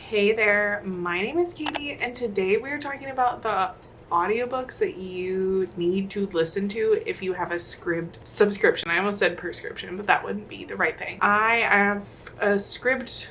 Hey there, my name is Katie, and today we're talking about the audiobooks that you need to listen to if you have a Scribd subscription. I almost said prescription, but that wouldn't be the right thing. I have a Scribd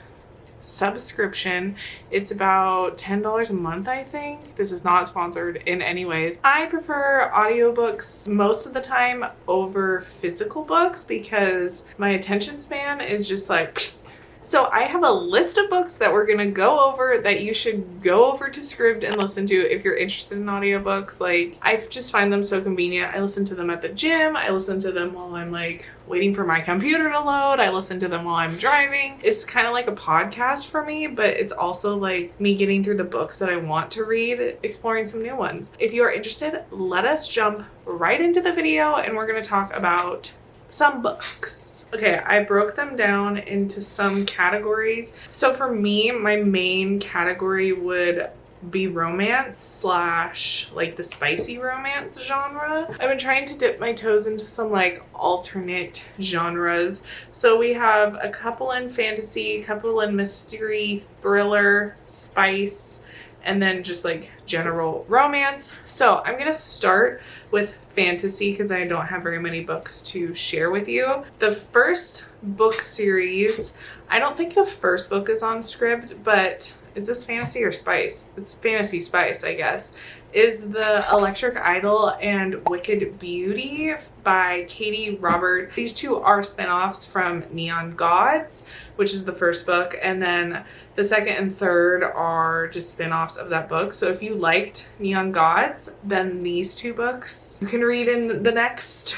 subscription. It's about $10 a month, I think. This is not sponsored in any ways. I prefer audiobooks most of the time over physical books because my attention span is just like... So I have a list of books that we're going to go over that you should go over to Scribd and listen to if you're interested in audiobooks. Like, I just find them so convenient. I listen to them at the gym. I listen to them while I'm like waiting for my computer to load. I listen to them while I'm driving. It's kind of like a podcast for me, but it's also like me getting through the books that I want to read, exploring some new ones. If you are interested, let us jump right into the video and we're going to talk about some books. Okay, I broke them down into some categories. So for me, my main category would be romance slash like the spicy romance genre. I've been trying to dip my toes into some like alternate genres. So we have a couple in fantasy, a couple in mystery, thriller, spice, and then just like general romance. So I'm gonna start with fantasy because I don't have very many books to share with you. The first book series, I don't think the first book is on Scribd, but is this fantasy or spice? It's fantasy spice, I guess. Is The Electric Idol and Wicked Beauty by Katie Robert. These two are spinoffs from Neon Gods, which is the first book, and then the second and third are just spinoffs of that book. So if you liked Neon Gods, then these two books you can read in the next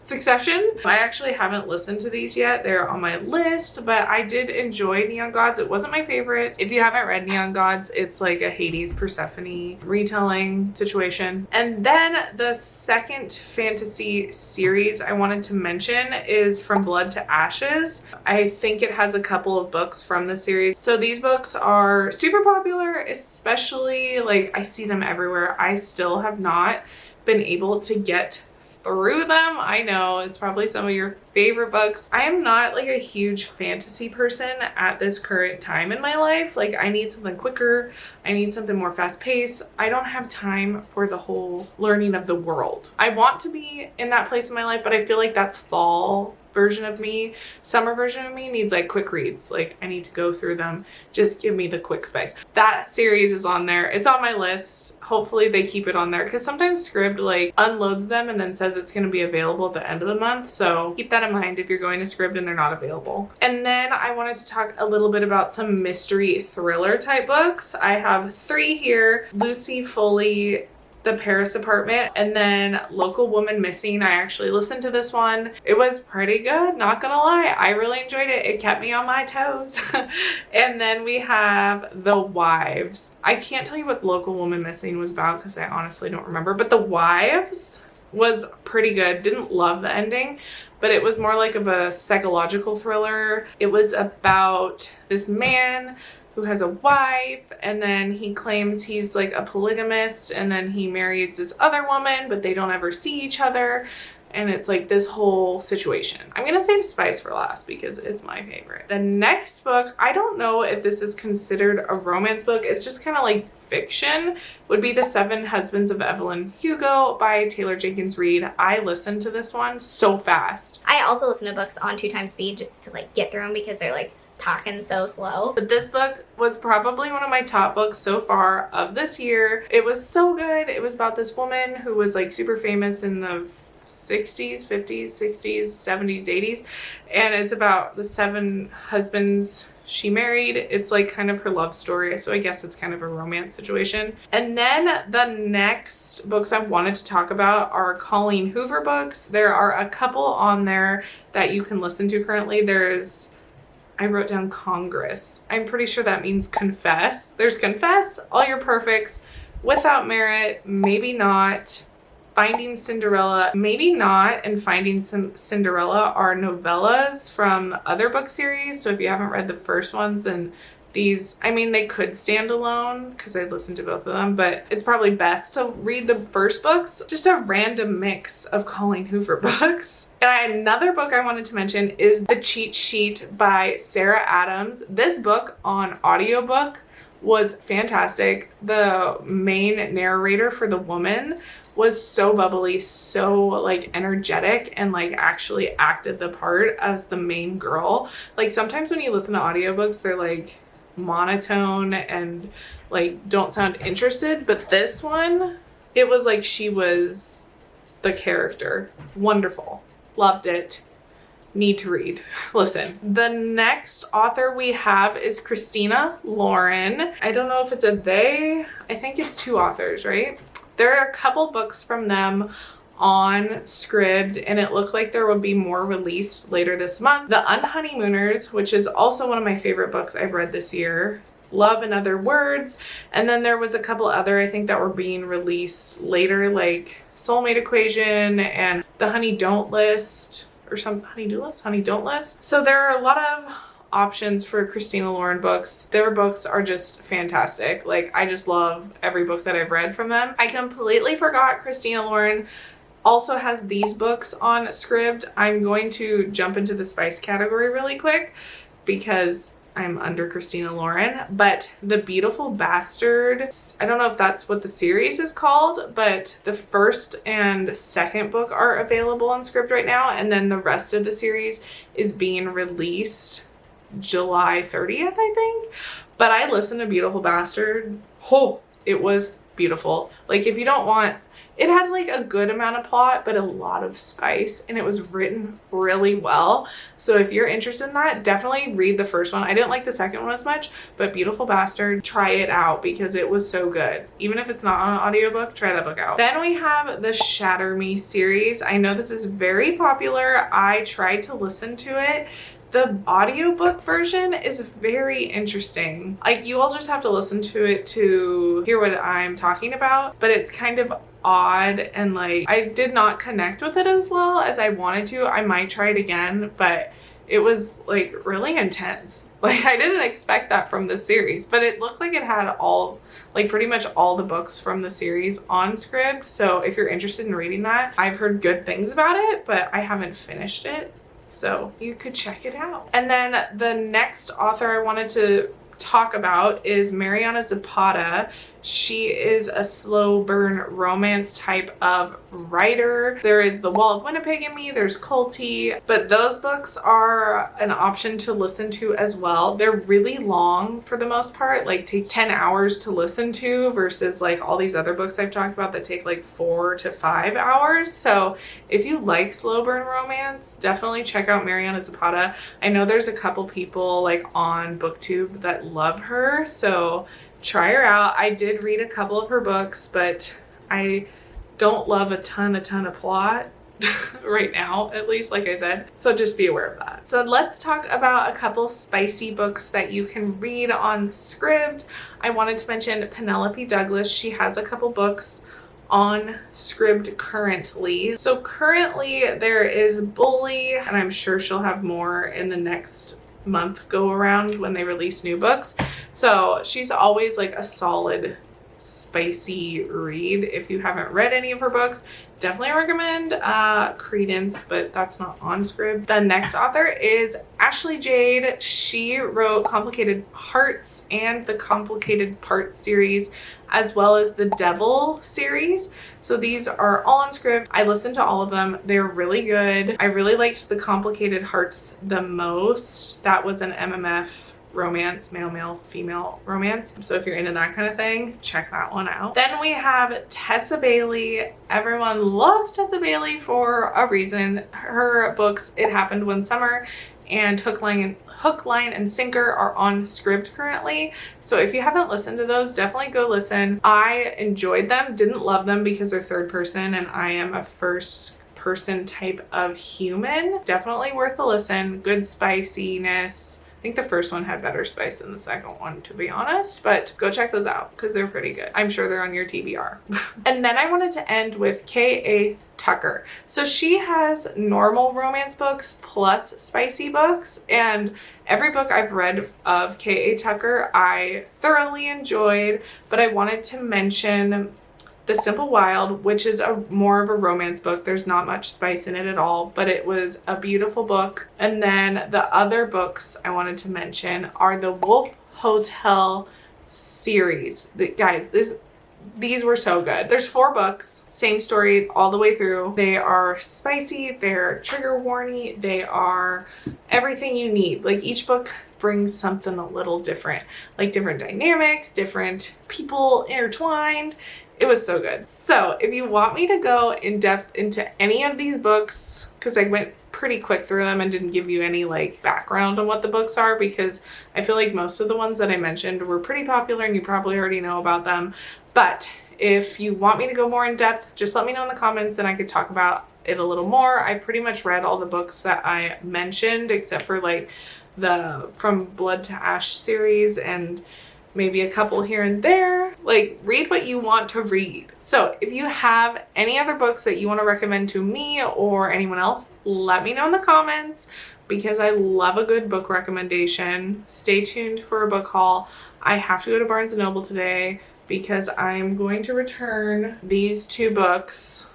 succession. I actually haven't listened to these yet. They're on my list, but I did enjoy Neon Gods. It wasn't my favorite. If you haven't read Neon Gods, it's like a Hades Persephone retelling situation. And then the second fantasy series I wanted to mention is From Blood to Ashes. I think it has a couple of books from the series. So these books are super popular, especially like I see them everywhere. I still have not been able to get through them. I know it's probably some of your favorite books. I am not like a huge fantasy person at this current time in my life. Like, I need something quicker. I need something more fast paced. I don't have time for the whole learning of the world. I want to be in that place in my life, but I feel like that's fall version of me. Summer version of me needs like quick reads. Like, I need to go through them. Just give me the quick spice. That series is on there. It's on my list. Hopefully they keep it on there because sometimes Scribd like unloads them and then says it's going to be available at the end of the month. So keep that in mind if you're going to Scribd and they're not available. And then I wanted to talk a little bit about some mystery thriller type books. I have 3 here. Lucy Foley, The Paris Apartment, and then Local Woman Missing. I actually listened to this one. It was pretty good, not gonna lie. I really enjoyed it. It kept me on my toes. And then we have The Wives. I can't tell you what Local Woman Missing was about because I honestly don't remember, but The Wives was pretty good. Didn't love the ending, but it was more like of a psychological thriller. It was about this man who has a wife, and then he claims he's like a polygamist, and then he marries this other woman, but they don't ever see each other. And it's like this whole situation. I'm gonna save spice for last because it's my favorite. The next book, I don't know if this is considered a romance book. It's just kind of like fiction, would be The 7 Husbands of Evelyn Hugo by Taylor Jenkins Reid. I listened to this one so fast. I also listen to books on 2 times speed just to like get through them because they're like talking so slow. But this book was probably one of my top books so far of this year. It was so good. It was about this woman who was like super famous in the 60s, 50s, 60s, 70s, 80s. And it's about the 7 husbands she married. It's like kind of her love story. So I guess it's kind of a romance situation. And then the next books I wanted to talk about are Colleen Hoover books. There are a couple on there that you can listen to currently. I wrote down Congress. I'm pretty sure that means confess. There's Confess, All Your Perfects, Without Merit, Maybe Not, Finding Cinderella, Maybe Not, and Finding Cinderella are novellas from other book series. So if you haven't read the first ones, then these, I mean, they could stand alone because I listened to both of them, but it's probably best to read the first books. Just a random mix of Colleen Hoover books. And another book I wanted to mention is The Cheat Sheet by Sarah Adams. This book on audiobook was fantastic. The main narrator for the woman was so bubbly, so like energetic, and like actually acted the part as the main girl. Like sometimes when you listen to audiobooks, they're like monotone and like don't sound interested, but this one, it was like she was the character. Wonderful. Loved it. Need to read. Listen. The next author we have is Christina Lauren. I don't know if it's a they. I think it's two authors, right? There are a couple books from them on Scribd, and it looked like there would be more released later this month. The Unhoneymooners, which is also one of my favorite books I've read this year. Love in Other Words. And then there was a couple other, I think, that were being released later, like Soulmate Equation and The Honey Don't List, or some Honey Don't List. So there are a lot of options for Christina Lauren books. Their books are just fantastic. Like, I just love every book that I've read from them. I completely forgot Christina Lauren also has these books on Scribd. I'm going to jump into the spice category really quick because I'm under Christina Lauren, but The Beautiful Bastard, I don't know if that's what the series is called, but the first and second book are available on Scribd right now, and then the rest of the series is being released July 30th, I think. But I listened to Beautiful Bastard. Oh, it was beautiful. Like, if you don't want, it had like a good amount of plot, but a lot of spice, and it was written really well. So if you're interested in that, definitely read the first one. I didn't like the second one as much, but Beautiful Bastard, try it out because it was so good. Even if it's not on an audiobook, try that book out. Then we have the Shatter Me series. I know this is very popular. I tried to listen to it. The audiobook version is very interesting. Like, you all just have to listen to it to hear what I'm talking about, but it's kind of odd, and like, I did not connect with it as well as I wanted to. I might try it again, but it was like really intense. Like, I didn't expect that from this series, but it looked like it had all, like pretty much all the books from the series on Scribd. So if you're interested in reading that, I've heard good things about it, but I haven't finished it. So you could check it out. And then the next author I wanted to talk about is Mariana Zapata. She is a slow burn romance type of writer. There is The Wall of Winnipeg and Me, there's Culty, but those books are an option to listen to as well. They're really long for the most part, like take 10 hours to listen to versus like all these other books I've talked about that take like 4 to 5 hours. So if you like slow burn romance, definitely check out Mariana Zapata. I know there's a couple people like on BookTube that love her, so try her out. I did read a couple of her books, but I don't love a ton of plot right now, at least, like I said. So just be aware of that. So let's talk about a couple spicy books that you can read on Scribd. I wanted to mention Penelope Douglas. She has a couple books on Scribd currently. So currently there is Bully, and I'm sure she'll have more in the next month go around when they release new books. So she's always like a solid spicy read. If you haven't read any of her books, definitely recommend Credence, but that's not on Scribd. The next author is Ashley Jade. She wrote Complicated Hearts and the Complicated Parts series, as well as the Devil series. So these are all on Scribd. I listened to all of them. They're really good. I really liked the Complicated Hearts the most. That was an MMF romance, male, female romance. So if you're into that kind of thing, check that one out. Then we have Tessa Bailey. Everyone loves Tessa Bailey for a reason. Her books, It Happened One Summer and Hook, Line, and Sinker are on Scribd currently. So if you haven't listened to those, definitely go listen. I enjoyed them, didn't love them because they're third person and I am a first person type of human. Definitely worth a listen. Good spiciness, think the first one had better spice than the second one, to be honest, but go check those out because they're pretty good. I'm sure they're on your TBR. And then I wanted to end with K.A. Tucker. So she has normal romance books plus spicy books, and every book I've read of K.A. Tucker I thoroughly enjoyed, but I wanted to mention The Simple Wild, which is more of a romance book. There's not much spice in it at all, but it was a beautiful book. And then the other books I wanted to mention are the Wolf Hotel series. Guys, these were so good. There's 4 books, same story all the way through. They are spicy, they're trigger warning, they are everything you need. Like each book brings something a little different, like different dynamics, different people intertwined. It was so good. So if you want me to go in depth into any of these books, because I went pretty quick through them and didn't give you any like background on what the books are, because I feel like most of the ones that I mentioned were pretty popular and you probably already know about them. But if you want me to go more in depth, just let me know in the comments and I could talk about it a little more. I pretty much read all the books that I mentioned except for like the From Blood to Ash series and maybe a couple here and there. Like, read what you want to read. So if you have any other books that you want to recommend to me or anyone else, let me know in the comments because I love a good book recommendation. Stay tuned for a book haul. I have to go to Barnes & Noble today because I'm going to return these 2 books.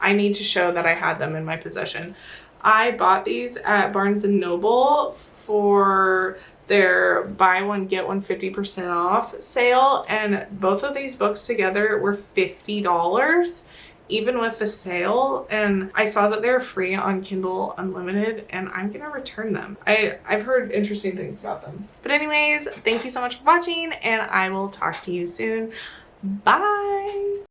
I need to show that I had them in my possession. I bought these at Barnes & Noble for their buy one get one 50% off sale, and both of these books together were $50 even with the sale, and I saw that they're free on Kindle Unlimited and I'm gonna return them. I've heard interesting things about them. But anyways, thank you so much for watching and I will talk to you soon. Bye.